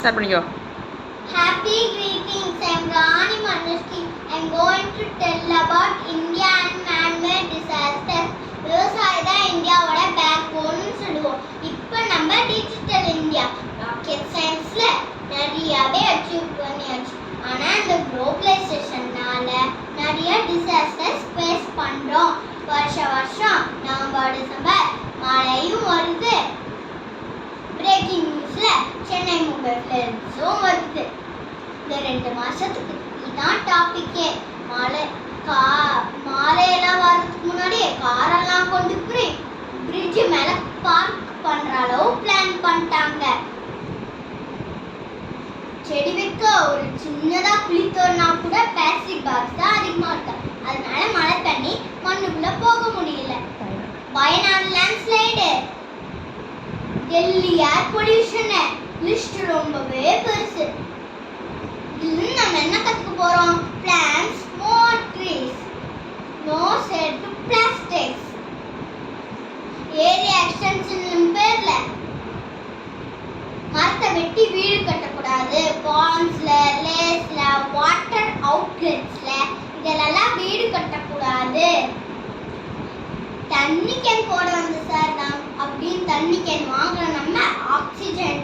Start பண்ணிக்கோ. Happy greetings. I'm Rani Manushki. I'm going to tell about India and man-made disasters. விவசாயம் தான் இந்தியாவோட பேக்போன்னு சொல்லுவோம். இப்போ நம்ம டிஜிட்டல் இந்தியா ராக்கெட் சயின்ஸ்ல நிறையவே அச்சீவ் பண்ணியாச்சு. ஆனா இந்த குளோபலைசேஷன்னால நிறைய டிசாஸ்டர்ஸ் ஃபேஸ் பண்றோம். வருஷம் நவம்பர் டிசம்பர் மழையும் வருது. பிரேக்கிங் நியூஸ்ல சென்னை மும்பை ஃப்ளட்ஸும் வருது. இந்த 2 மாசத்துக்கு இதான் டாபிக்கே. மாலையெல்லாம் வரதுக்கு முன்னாடி காரெல்லாம் கொண்டு போய் பிரிட்ஜ் மேல பார்க் பண்ற அளவு பிளான் பண்ணிட்டாங்க. செடி வைக்க ஒரு சின்னதா குழி தோறினா கூட பிளாஸ்டிக் பாக்ஸ் தான் அதிகமா இருக்கு. அதனால மழை தண்ணி மண்ணுக்குள்ள போக முடியல. Wayanad landslide, Delhi air pollution, list ரொம்பவே பெருசு. இதுல நம்ம என்ன கத்துக்க போறோம்? Plans more trees, no set to plastics. Area extension பேர்ல மரத்தை வெட்டி வீடு கட்டக்கூடாது. பாண்ட்ஸ்ல, லேஸ்ல, வாட்டர் அவுட்லெட்ஸ்ல இதெல்லாம் வீடு கட்டக்கூடாது. தண்ணி கேன் போட வந்து சார் தான் அப்படின்னு தண்ணி கேன் வாங்குற நம்ம ஆக்சிஜன்